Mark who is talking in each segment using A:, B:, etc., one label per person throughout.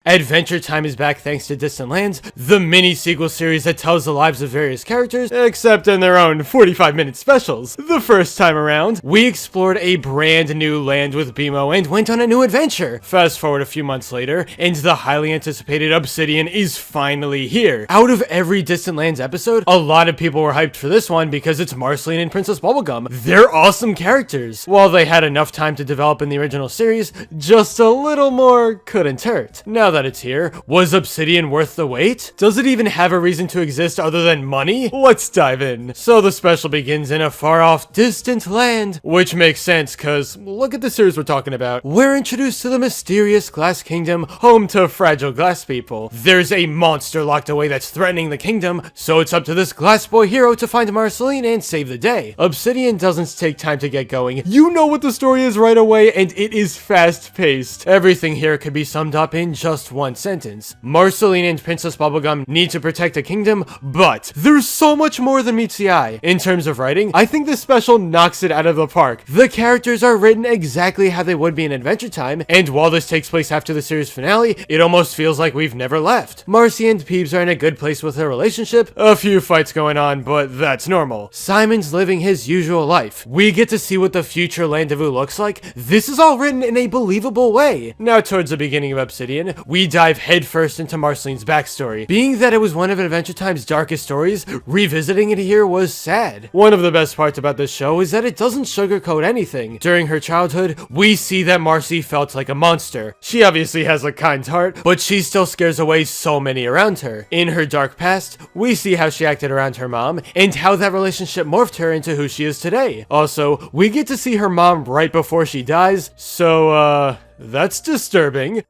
A: Adventure Time is back thanks to Distant Lands, the mini-sequel series that tells the lives of various characters, except in their own 45-minute specials. The first time around, we explored a brand new land with BMO and went on a new adventure. Fast forward a few months later, and the highly anticipated Obsidian is finally here. Out of every Distant Lands episode, a lot of people were hyped for this one because it's Marceline and Princess Bubblegum. They're awesome characters. While they had enough time to develop in the original series, just a little more couldn't hurt. Now that it's here, was Obsidian worth the wait? Does it even have a reason to exist other than money? Let's dive in. So the special begins in a far-off, distant land, which makes sense cause look at the series we're talking about. We're introduced to the mysterious Glass Kingdom, home to fragile glass people. There's a monster locked away that's threatening the kingdom, so it's up to this glass boy hero to find Marceline and save the day. Obsidian doesn't take time to get going. You know what the story is right away, and it is fast-paced. Everything here could be summed up in just one sentence. Marceline and Princess Bubblegum need to protect the kingdom, but there's so much more than meets the eye. In terms of writing, I think this special knocks it out of the park. The characters are written exactly how they would be in Adventure Time, and while this takes place after the series finale, it almost feels like we've never left. Marcy and Peebs are in a good place with their relationship, a few fights going on, but that's normal. Simon's living his usual life. We get to see what the future Landezvous looks like. This is all written in a believable way. Now towards the beginning of Obsidian, we dive headfirst into Marceline's backstory. Being that it was one of Adventure Time's darkest stories, revisiting it here was sad. One of the best parts about this show is that it doesn't sugarcoat anything. During her childhood, we see that Marcy felt like a monster. She obviously has a kind heart, but she still scares away so many around her. In her dark past, we see how she acted around her mom, and how that relationship morphed her into who she is today. Also, we get to see her mom right before she dies, so, that's disturbing.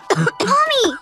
B: Mommy!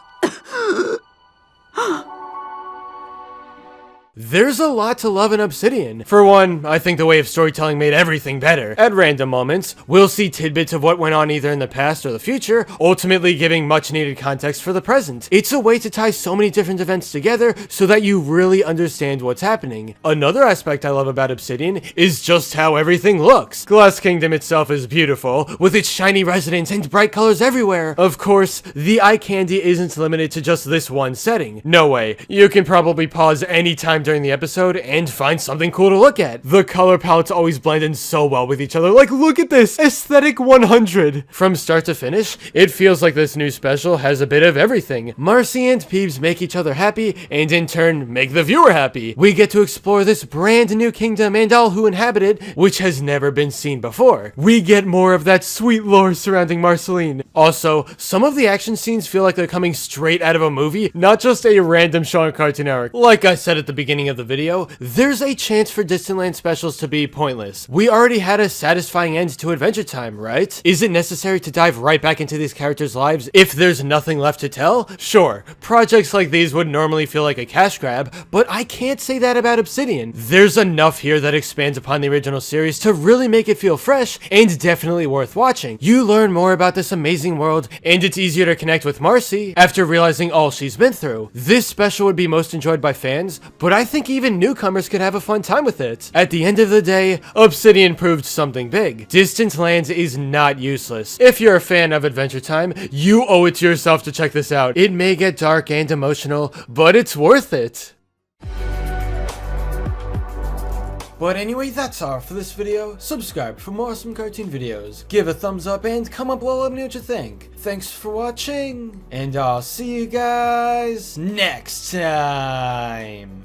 A: There's a lot to love in Obsidian. For one, I think the way of storytelling made everything better. At random moments, we'll see tidbits of what went on either in the past or the future, ultimately giving much needed context for the present. It's a way to tie so many different events together so that you really understand what's happening. Another aspect I love about Obsidian is just how everything looks. Glass Kingdom itself is beautiful, with its shiny residents and bright colors everywhere. Of course, the eye candy isn't limited to just this one setting. No way. You can probably pause any time during the episode and find something cool to look at. The color palettes always blend in so well with each other. Like, look at this! Aesthetic 100! From start to finish, it feels like this new special has a bit of everything. Marcy and Peebs make each other happy, and in turn, make the viewer happy. We get to explore this brand new kingdom and all who inhabit it, which has never been seen before. We get more of that sweet lore surrounding Marceline. Also, some of the action scenes feel like they're coming straight out of a movie, not just a random show on Cartoon Network. Like I said at the beginning of the video, there's a chance for Distant Land specials to be pointless. We already had a satisfying end to Adventure Time, right? Is it necessary to dive right back into these characters' lives if there's nothing left to tell? Sure, projects like these would normally feel like a cash grab, but I can't say that about Obsidian. There's enough here that expands upon the original series to really make it feel fresh and definitely worth watching. You learn more about this amazing world, and it's easier to connect with Marcy after realizing all she's been through. This special would be most enjoyed by fans, but I think even newcomers could have a fun time with it. At the end of the day, Obsidian proved something big. Distant Lands is not useless. If you're a fan of Adventure Time, you owe it to yourself to check this out. It may get dark and emotional, but it's worth it. But anyway, that's all for this video. Subscribe for more awesome cartoon videos. Give a thumbs up and comment below, let me know what you think. Thanks for watching, and I'll see you guys next time.